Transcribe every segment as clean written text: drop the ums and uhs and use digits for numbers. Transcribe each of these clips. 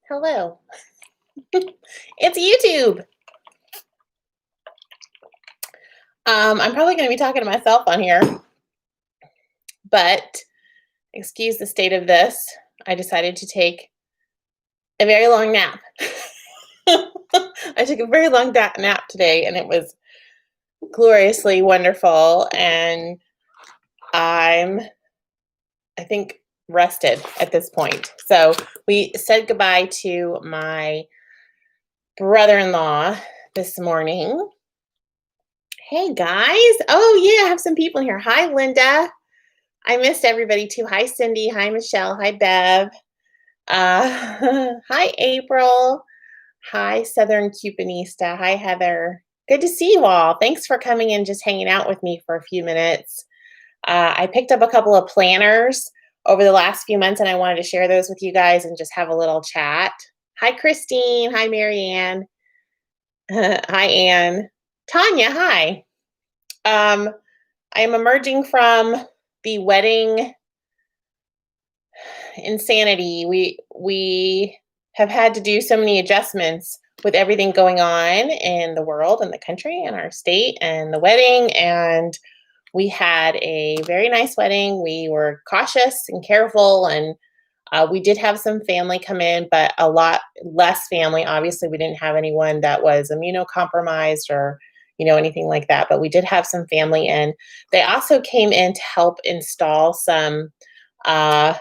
Hello. It's YouTube. I'm probably going to be talking to myself on here, but excuse the state of this. I decided to take a very long nap. I took a very long nap today, and it was gloriously wonderful. And I'm, I think, rested at this point. So we said goodbye to my brother-in-law this morning. Hey guys. Oh yeah, I have some people in here. Hi Linda. I missed everybody too. Hi Cindy. Hi Michelle. Hi Bev. Hi April. Hi Southern Cupanista. Hi Heather. Good to see you all. Thanks for coming in, just hanging out with me for a few minutes. I picked up a couple of planners over the last few months, and I wanted to share those with you guys and just have a little chat. Hi Christine. Hi Marianne. Hi Anne. Tanya. Hi. I am emerging from the wedding insanity. We have had to do so many adjustments with everything going on in the world and the country and our state and the wedding. And we had a very nice wedding. We were cautious and careful, and we did have some family come in, but a lot less family. Obviously, we didn't have anyone that was immunocompromised or anything like that, but we did have some family in. They also came in to help install some uh,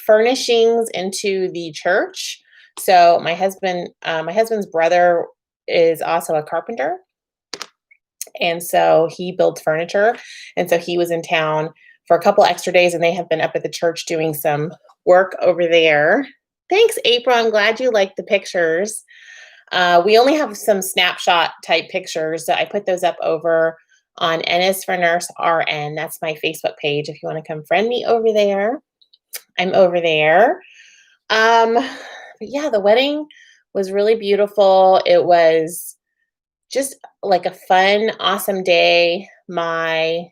furnishings into the church. So my husband's brother is also a carpenter, and so he builds furniture. And so he was in town for a couple extra days, and they have been up at the church doing some work over there. Thanks, April. I'm glad you liked the pictures. We only have some snapshot type pictures, so I put those up over on N is for Nurse RN. That's my Facebook page. If you want to come friend me over there, I'm over there. But yeah, the wedding was really beautiful. It was just like a fun, awesome day. My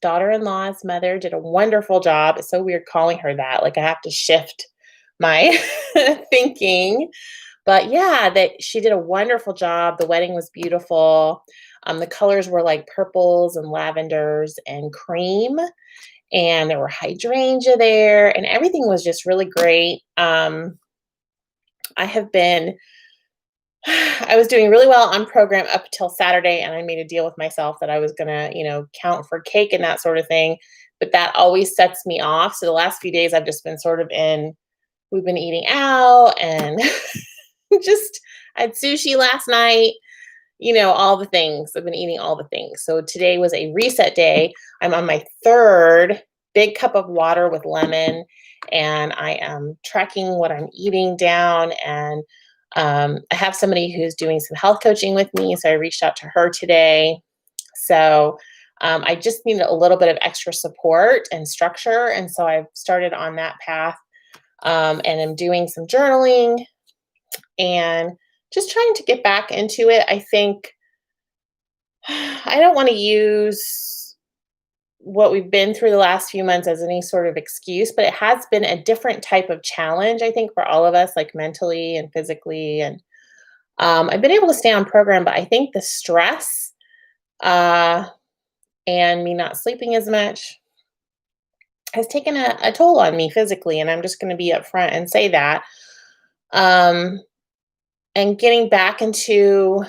daughter-in-law's mother did a wonderful job. It's so weird calling her that. Like I have to shift my thinking. But yeah, that she did a wonderful job. The wedding was beautiful. The colors were like purples and lavenders and cream, and there were hydrangea there, and everything was just really great. I have been I was doing really well on program up until Saturday, and I made a deal with myself that I was gonna, count for cake and that sort of thing. But that always sets me off. So the last few days I've just been sort of we've been eating out and just I had sushi last night, all the things. I've been eating all the things. So today was a reset day. I'm on my third big cup of water with lemon, and I am tracking what I'm eating down. And I have somebody who's doing some health coaching with me, so I reached out to her today. So I just needed a little bit of extra support and structure, and so I've started on that path, and I'm doing some journaling and just trying to get back into it. I think I don't want to use what we've been through the last few months as any sort of excuse, but it has been a different type of challenge, I think, for all of us, like mentally and physically. And I've been able to stay on program, but I think the stress uh, and me not sleeping as much has taken a toll on me physically. And I'm just going to be upfront and say that. Um, and getting back into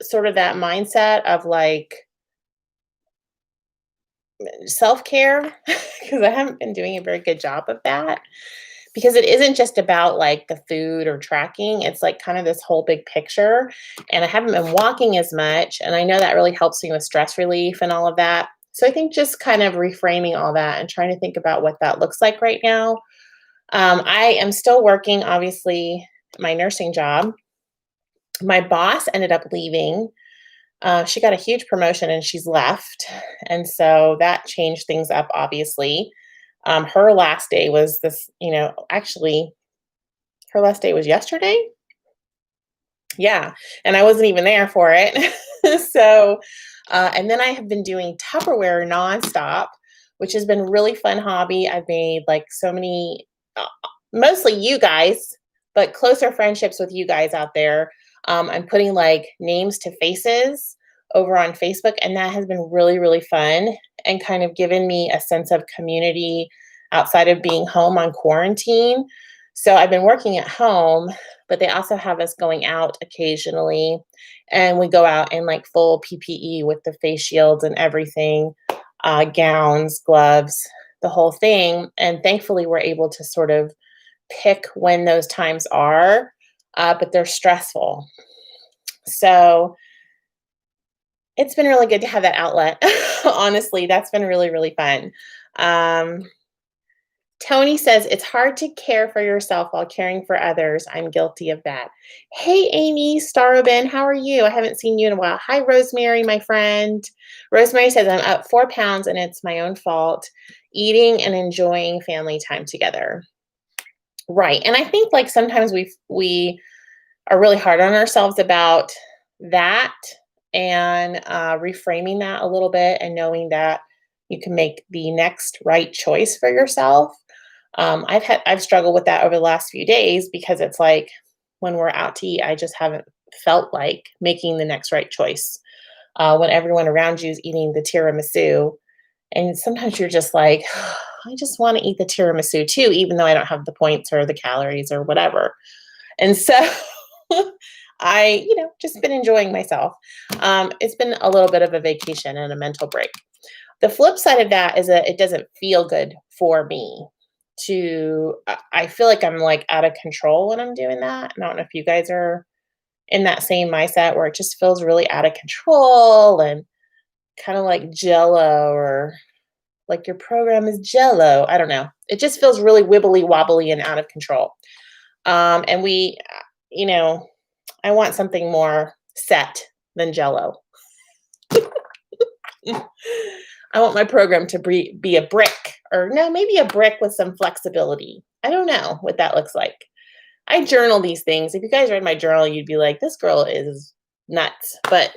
sort of that mindset of like self care, because I haven't been doing a very good job of that. Because it isn't just about like the food or tracking, it's like kind of this whole big picture. And I haven't been walking as much. And I know that really helps me with stress relief and all of that. So I think just kind of reframing all that and trying to think about what that looks like right now. I am still working, obviously, my nursing job. My boss ended up leaving. She got a huge promotion and she's left. And so that changed things up, obviously. Her last day was actually, her last day was yesterday. Yeah. And I wasn't even there for it. So, and then I have been doing Tupperware nonstop, which has been really fun hobby. I've made like so many, mostly you guys but closer friendships with you guys out there. I'm putting like names to faces over on Facebook, and that has been really, really fun and kind of given me a sense of community outside of being home on quarantine. So I've been working at home, but they also have us going out occasionally, and we go out in like full PPE with the face shields and everything, gowns, gloves, the whole thing. And thankfully, we're able to sort of pick when those times are, but they're stressful. So it's been really good to have that outlet. Honestly, that's been really, really fun. Um, Tony says it's hard to care for yourself while caring for others. I'm guilty of that. Hey, Amy Starobin, how are you? I haven't seen you in a while. Hi, Rosemary, my friend. Rosemary says I'm up 4 pounds and it's my own fault. Eating and enjoying family time together. Right. And I think like sometimes we are really hard on ourselves about that, and reframing that a little bit and knowing that you can make the next right choice for yourself. I've struggled with that over the last few days because it's like when we're out to eat, I just haven't felt like making the next right choice. When everyone around you is eating the tiramisu, and sometimes you're just like, I just want to eat the tiramisu too, even though I don't have the points or the calories or whatever. And so I, just been enjoying myself. It's been a little bit of a vacation and a mental break. The flip side of that is that it doesn't feel good for me I feel like I'm like out of control when I'm doing that. I don't know if you guys are in that same mindset where it just feels really out of control and kind of like jello, or like your program is jello. I don't know. It just feels really wibbly wobbly and out of control. And you know, I want something more set than jello. I want my program to be a brick, or no, maybe a brick with some flexibility. I don't know what that looks like. I journal these things. If you guys read my journal, you'd be like, this girl is nuts. But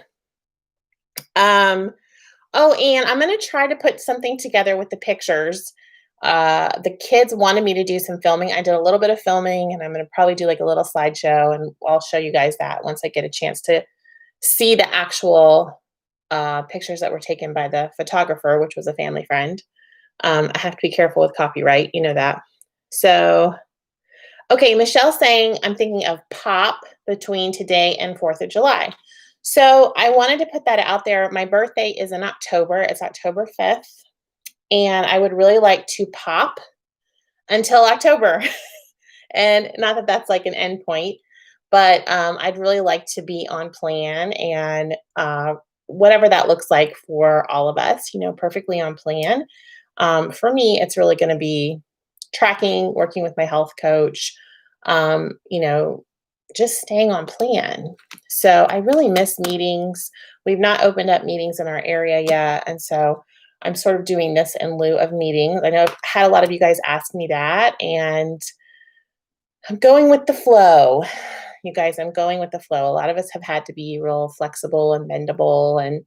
oh, and I'm going to try to put something together with the pictures. The kids wanted me to do some filming. I did a little bit of filming, and I'm going to probably do like a little slideshow, and I'll show you guys that once I get a chance to see the actual pictures that were taken by the photographer, which was a family friend. I have to be careful with copyright, you know that. So, okay, Michelle's saying, I'm thinking of pop between today and 4th of July. So I wanted to put that out there. My birthday is in October. It's October 5th. And I would really like to pop until October. And not that that's like an end point, but I'd really like to be on plan, and whatever that looks like for all of us, perfectly on plan. For me, it's really going to be tracking, working with my health coach, just staying on plan. So I really miss meetings. We've not opened up meetings in our area yet. And so I'm sort of doing this in lieu of meetings. I know I've had a lot of you guys ask me that, and I'm going with the flow. You guys, I'm going with the flow. A lot of us have had to be real flexible and bendable and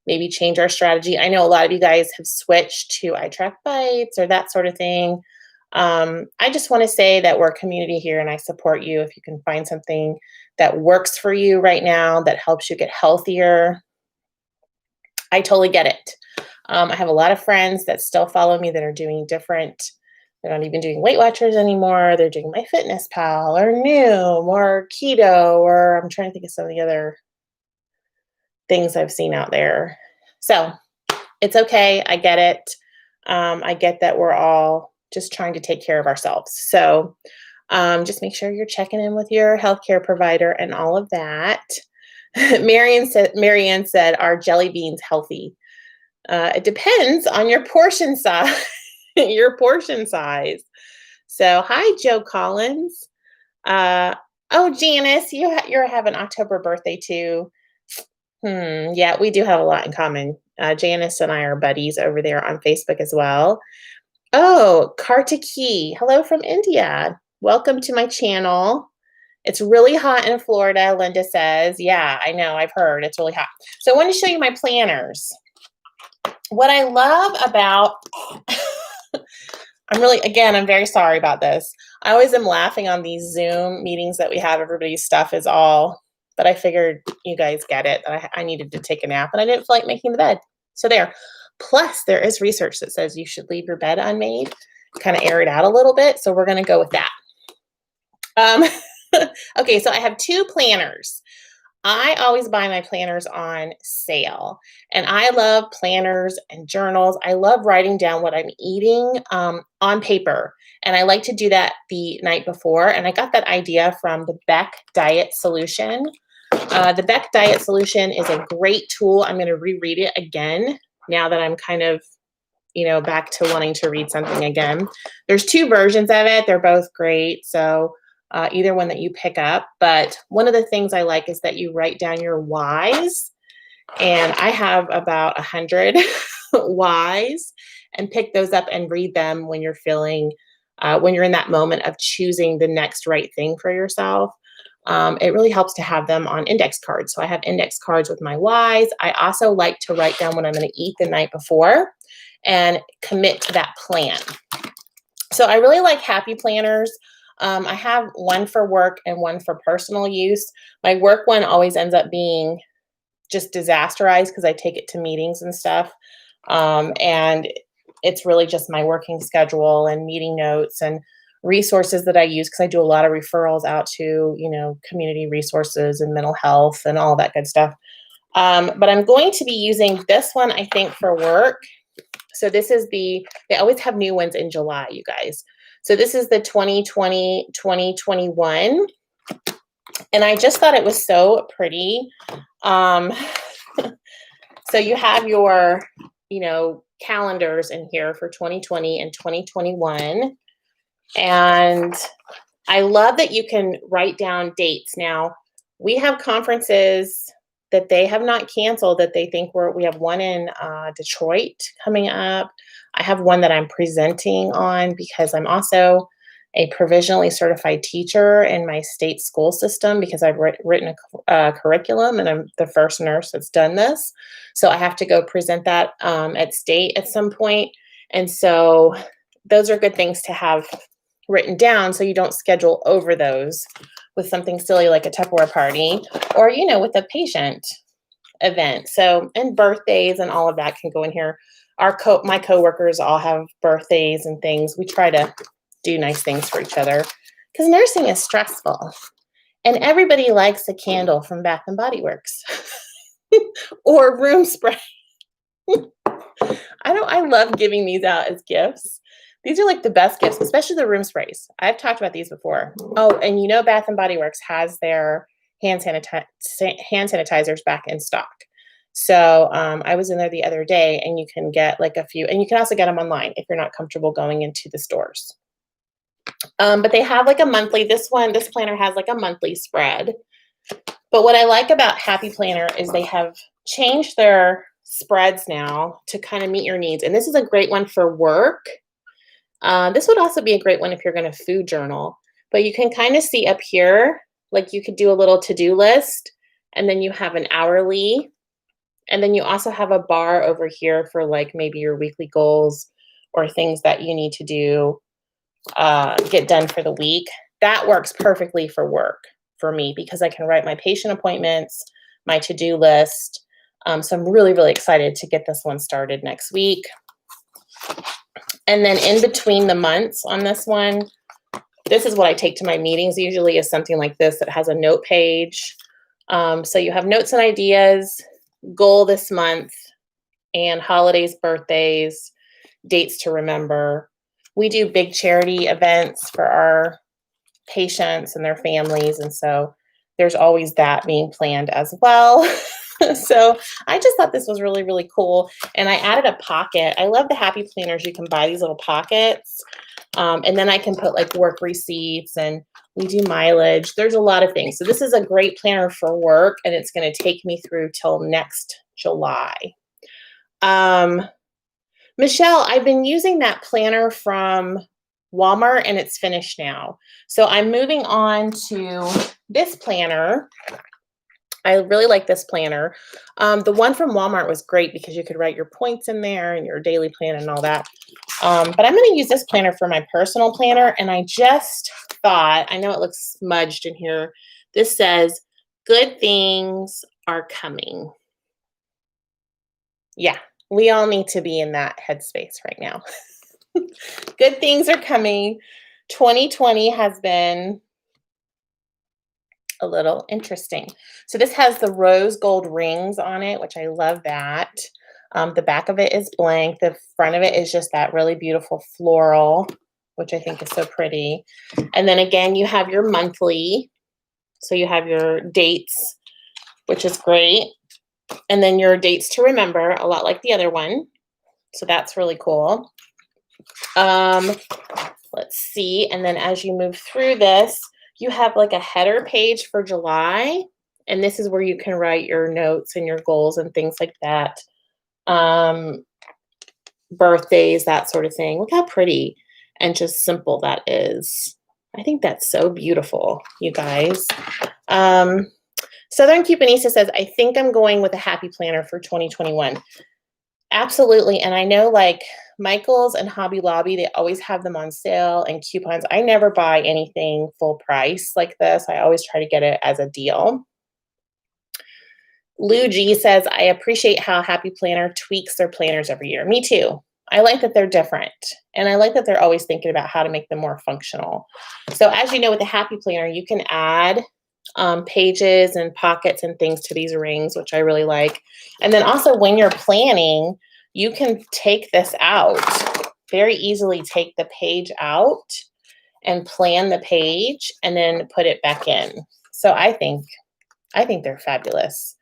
maybe change our strategy. I know a lot of you guys have switched to I track bites or that sort of thing. I just want to say that we're a community here, and I support you. If you can find something that works for you right now that helps you get healthier, I totally get it. I have a lot of friends that still follow me that are doing different. They're not even doing Weight Watchers anymore. They're doing MyFitnessPal or Noom or Keto, or I'm trying to think of some of the other things I've seen out there. So it's okay. I get it. I get that we're all just trying to take care of ourselves. So just make sure you're checking in with your healthcare provider and all of that. Marianne said, are jelly beans healthy? It depends on your portion size. Your portion size. So, hi, Joe Collins. Oh, Janice, you're having October birthday too. Yeah, we do have a lot in common. Janice and I are buddies over there on Facebook as well. Oh, Kartiki, hello from India. Welcome to my channel. It's really hot in Florida, Linda says. Yeah, I know, I've heard it's really hot. So I want to show you my planners. What I love about I'm very sorry about this. I always am laughing on these Zoom meetings that we have. Everybody's stuff is all, but I figured you guys get it. I needed to take a nap and I didn't feel like making the bed. So there. Plus, there is research that says you should leave your bed unmade, kind of air it out a little bit. So we're going to go with that. Okay, so I have two planners. I always buy my planners on sale, and I love planners and journals. I love writing down what I'm eating on paper, and I like to do that the night before. And I got that idea from the Beck Diet Solution. The Beck Diet Solution is a great tool. I'm going to reread it again now that I'm kind of, back to wanting to read something again. There's two versions of it. They're both great. So either one that you pick up. But one of the things I like is that you write down your whys. And I have about 100 whys, and pick those up and read them when you're when you're in that moment of choosing the next right thing for yourself. It really helps to have them on index cards. So I have index cards with my whys. I also like to write down what I'm going to eat the night before and commit to that plan. So I really like happy planners. I have one for work and one for personal use. My work one always ends up being just disasterized because I take it to meetings and stuff. And it's really just my working schedule and meeting notes and resources that I use, because I do a lot of referrals out to, community resources and mental health and all that good stuff. But I'm going to be using this one, I think, for work. So this is they always have new ones in July, you guys. So this is the 2020-2021. And I just thought it was so pretty. So you have your, calendars in here for 2020 and 2021. And I love that you can write down dates. Now, we have conferences that they have not canceled that they think we have one in Detroit coming up. I have one that I'm presenting on because I'm also a provisionally certified teacher in my state school system, because I've written a curriculum and I'm the first nurse that's done this. So I have to go present that at state at some point. And so those are good things to have written down so you don't schedule over those with something silly like a Tupperware party or, with a patient event. So, and birthdays and all of that can go in here. My coworkers all have birthdays and things. We try to do nice things for each other because nursing is stressful, and everybody likes a candle from Bath and Body Works or room spray. I love giving these out as gifts. These are like the best gifts, especially the room sprays. I've talked about these before. Oh, and Bath and Body Works has their hand sanitizers back in stock. So I was in there the other day, and you can get like a few, and you can also get them online if you're not comfortable going into the stores. But they have like a monthly, this planner has like a monthly spread. But what I like about Happy Planner is they have changed their spreads now to kind of meet your needs. And this is a great one for work. This would also be a great one if you're going to food journal. But you can kind of see up here, like you could do a little to-do list, and then you have an hourly. And then you also have a bar over here for like maybe your weekly goals or things that you need to do, get done for the week. That works perfectly for work for me because I can write my patient appointments, my to-do list. So I'm really, really excited to get this one started next week. And then in between the months on this one, this is what I take to my meetings usually, is something like this that has a note page. So you have notes and ideas, goal this month, and holidays, birthdays, dates to remember. We do big charity events for our patients and their families. And so there's always that being planned as well. So I just thought this was really, really cool. And I added a pocket. I love the Happy Planners. You can buy these little pockets. And then I can put like work receipts, and we do mileage. There's a lot of things. So this is a great planner for work, and it's going to take me through till next July. Michelle, I've been using that planner from Walmart, and it's finished now. So I'm moving on to this planner. I really like this planner. The one from Walmart was great because you could write your points in there and your daily plan and all that. But I'm going to use this planner for my personal planner. And I just thought, I know it looks smudged in here. This says, good things are coming. Yeah, we all need to be in that headspace right now. Good things are coming. 2020 has been a little interesting. So this has the rose gold rings on it, which I love that. The back of it is blank. The front of it is just that really beautiful floral, which I think is so pretty. And then again, you have your monthly. So you have your dates, which is great. And then your dates to remember, a lot like the other one. So that's really cool. Let's see. And then as you move through this, you have like a header page for July. And this is where you can write your notes and your goals and things like that. Birthdays, that sort of thing. Look how pretty and just simple that is. I think that's so beautiful, you guys. Southern Cupanista says, I think I'm going with a happy planner for 2021. Absolutely. And I know like Michael's and Hobby Lobby, they always have them on sale and coupons. I never buy anything full price like this. I always try to get it as a deal. Lou G says, I appreciate how Happy Planner tweaks their planners every year. Me too. I like that they're different. And I like that they're always thinking about how to make them more functional. So as you know, with the Happy Planner, you can add pages and pockets and things to these rings, which I really like. And then also when you're planning, you can take this out, very easily take the page out and plan the page and then put it back in. So I think they're fabulous.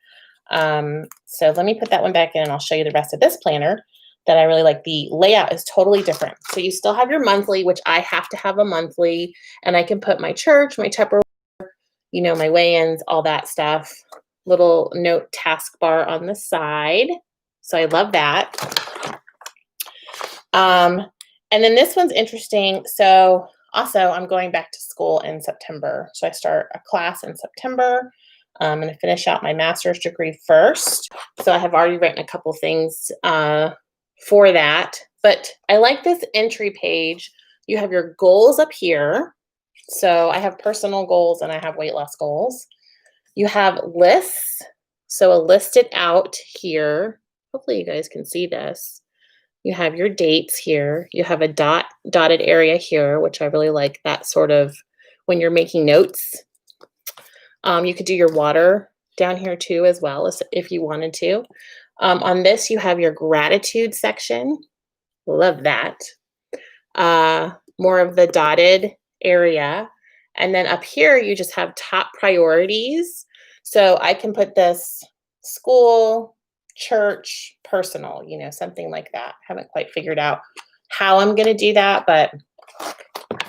So let me put that one back in and I'll show you the rest of this planner that I really like. The layout is totally different. So you still have your monthly, which I have to have a monthly, and I can put my church, my Tupperware, you know, my weigh-ins, all that stuff. Little note taskbar on the side. So I love that. And then this one's interesting. So also I'm going back to school in September. So I start a class in September. I'm going to finish out my master's degree first. So I have already written a couple things for that. But I like this entry page. You have your goals up here. So I have personal goals and I have weight loss goals. You have lists. So a listed out here. Hopefully you guys can see this. You have your dates here. You have a dotted area here, which I really like that sort of when you're making notes. You could do your water down here too as well if you wanted to. On this, you have your gratitude section. Love that. More of the dotted area. And then up here, you just have top priorities. So I can put this school, church, personal, you know, something like that. Haven't quite figured out how I'm going to do that, but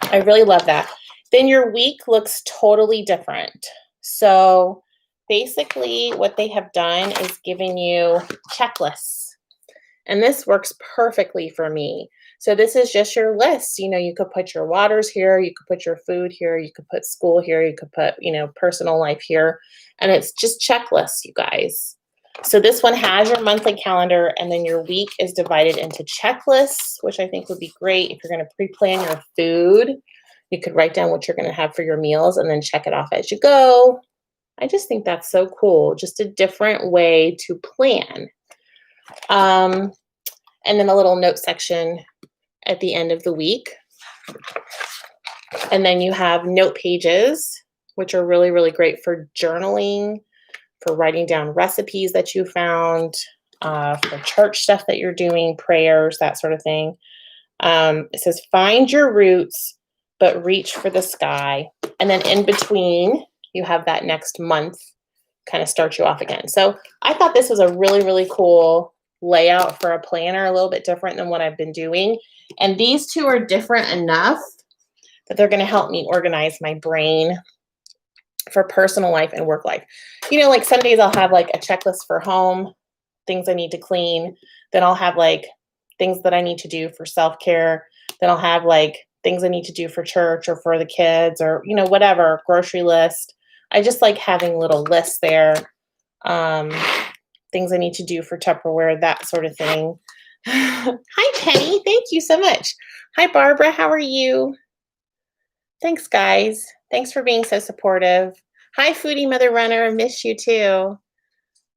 I really love that. Then your week looks totally different. So basically what they have done is giving you checklists. And this works perfectly for me. So this is just your list. You know, you could put your waters here, you could put your food here, you could put school here, you could put, you know, personal life here. And it's just checklists, you guys. So this one has your monthly calendar, and then your week is divided into checklists, which I think would be great if you're going to pre-plan your food. You could write down what you're going to have for your meals and then check it off as you go. I just think that's so cool. Just a different way to plan. And then a little note section at the end of the week. And then you have note pages, which are really, really great for journaling, for writing down recipes that you found, for church stuff that you're doing, prayers, that sort of thing. It says, find your roots, but reach for the sky. And then in between, you have that next month kind of start you off again. So I thought this was a really, really cool layout for a planner, a little bit different than what I've been doing. And these two are different enough that they're going to help me organize my brain for personal life and work life. You know, like some days I'll have like a checklist for home, things I need to clean. Then I'll have like things that I need to do for self-care. Then I'll have like things I need to do for church or for the kids or, you know, whatever, grocery list. I just like having little lists there um, things I need to do for Tupperware, that sort of thing. Hi, Penny. Thank you so much. Hi, Barbara. How are you? Thanks, guys. Thanks for being so supportive. Hi, Foodie Mother Runner. I miss you too.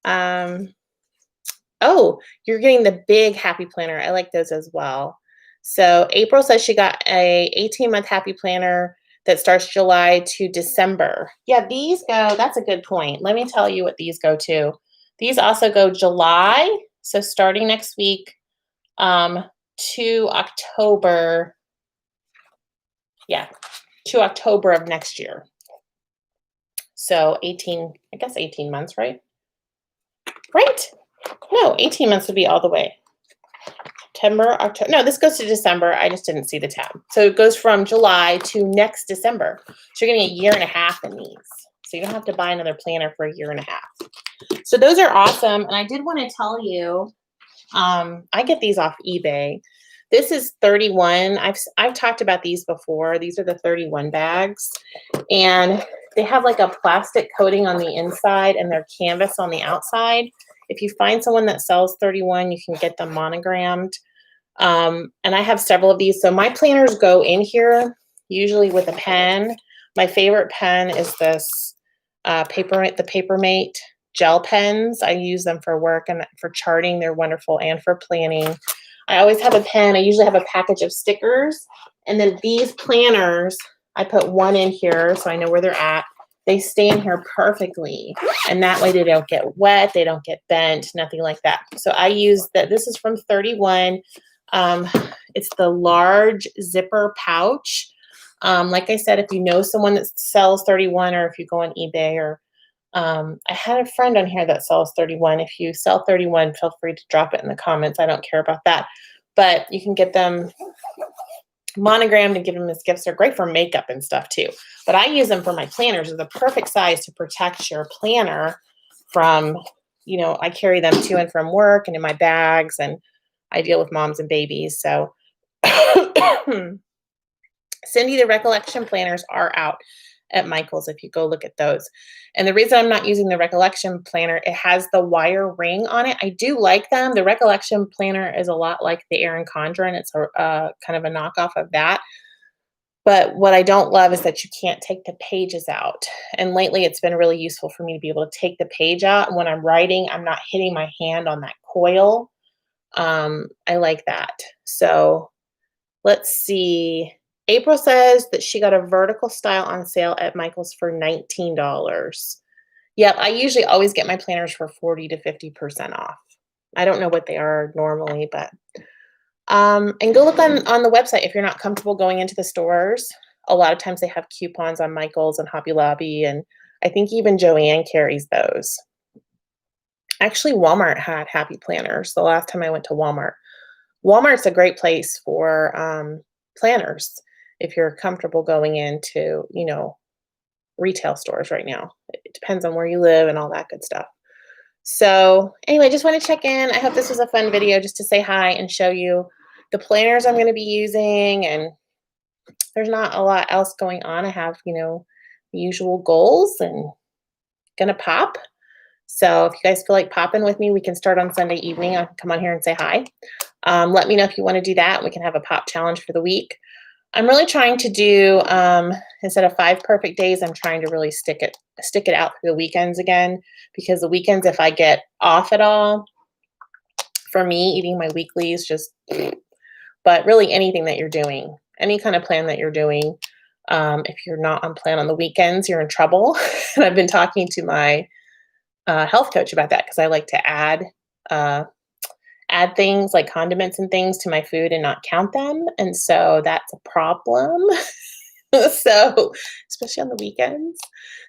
Um, oh, you're getting the big happy planner. I like those as well. So April says she got a 18-month happy planner that starts July to December. Yeah, these go, that's a good point. Let me tell you what these go to. These also go July, so starting next week, to October. Yeah, to October of next year. So 18, I guess 18 months, right? Right? No, 18 months would be all the way. September, October. No, this goes to December. I just didn't see the tab. So it goes from July to next December. So you're getting a year and a half in these. So you don't have to buy another planner for a year and a half. So those are awesome. And I did want to tell you, I get these off eBay. This is 31. I've talked about these before. These are the 31 bags. And they have like a plastic coating on the inside and they're canvas on the outside. If you find someone that sells 31, you can get them monogrammed. And I have several of these. So my planners go in here, usually with a pen. My favorite pen is this the Papermate gel pens. I use them for work and for charting. They're wonderful, and for planning. I always have a pen. I usually have a package of stickers. And then these planners, I put one in here so I know where they're at. They stay in here perfectly. And that way they don't get wet, they don't get bent, nothing like that. So I use that. This is from 31. It's the large zipper pouch. Like I said, if you know someone that sells 31, or if you go on eBay, or I had a friend on here that sells 31. If you sell 31, feel free to drop it in the comments. I don't care about that. But you can get them monogrammed and give them as gifts. They're great for makeup and stuff too. But I use them for my planners. They're the perfect size to protect your planner from, I carry them to and from work and in my bags, and I deal with moms and babies. So Cindy, the recollection planners are out at Michael's if you go look at those. And the reason I'm not using the recollection planner, it has the wire ring on it. I do like them. The recollection planner is a lot like the Erin Condren. It's a kind of a knockoff of that. But what I don't love is that you can't take the pages out. And lately it's been really useful for me to be able to take the page out. And when I'm writing, I'm not hitting my hand on that coil. I like that. So let's see. April says that she got a vertical style on sale at Michael's for $19. Yep, I usually always get my planners for 40 to 50% off. I don't know what they are normally, but and go look on the website if you're not comfortable going into the stores. A lot of times they have coupons on Michael's and Hobby Lobby, and I think even Joanne carries those. Actually, Walmart had happy planners the last time I went to Walmart. Walmart's a great place for planners if you're comfortable going into, retail stores right now. It depends on where you live and all that good stuff. So anyway, just want to check in. I hope this was a fun video just to say hi and show you the planners I'm going to be using. And there's not a lot else going on. I have, the usual goals and gonna pop. So if you guys feel like popping with me, we can start on Sunday evening. I can come on here and say hi. Let me know if you want to do that. We can have a pop challenge for the week. I'm really trying to do, instead of 5 perfect days, I'm trying to really stick it out through the weekends again, because the weekends, if I get off at all, for me, eating my weeklies just, but really anything that you're doing, any kind of plan that you're doing, if you're not on plan on the weekends, you're in trouble. And I've been talking to my health coach about that, because I like to add things like condiments and things to my food and not count them. And so that's a problem. So, especially on the weekends.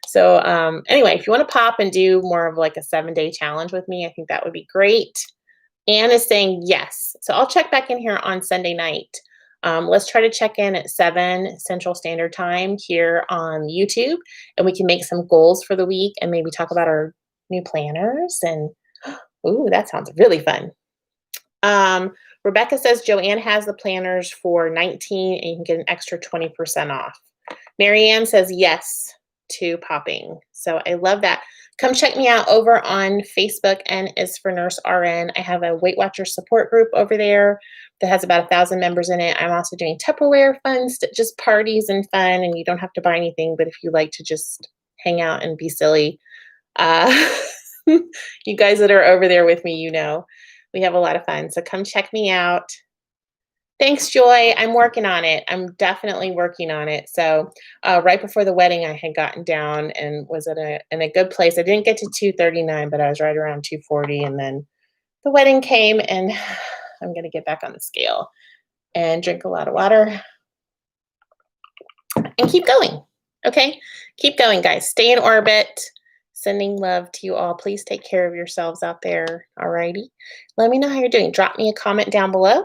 So, anyway, if you want to pop and do more of like a 7-day challenge with me, I think that would be great. Anne is saying yes. So I'll check back in here on Sunday night. Let's try to check in at 7 Central Standard Time here on YouTube, and we can make some goals for the week and maybe talk about our new planners. And ooh, that sounds really fun. Rebecca says Joanne has the planners for $19 and you can get an extra 20% off. Marianne says yes. to popping. So I love that. Come check me out over on Facebook, N is for Nurse RN. I have a Weight Watchers support group over there that has about 1,000 members in it. I'm also doing Tupperware funds, just parties and fun, and you don't have to buy anything, but if you like to just hang out and be silly, uh, you guys that are over there with me, we have a lot of fun. So come check me out. Thanks, Joy. I'm working on it. I'm definitely working on it. So right before the wedding, I had gotten down and was in a good place. I didn't get to 239, but I was right around 240. And then the wedding came, and I'm going to get back on the scale and drink a lot of water and keep going. Okay? Keep going, guys. Stay in orbit. Sending love to you all. Please take care of yourselves out there. All righty. Let me know how you're doing. Drop me a comment down below.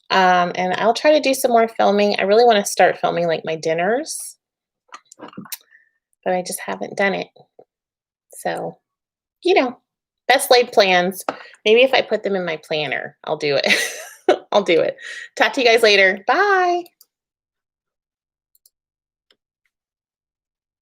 And I'll try to do some more filming. I really want to start filming like my dinners, but I just haven't done it. So, best laid plans. Maybe if I put them in my planner, I'll do it. I'll do it. Talk to you guys later. Bye.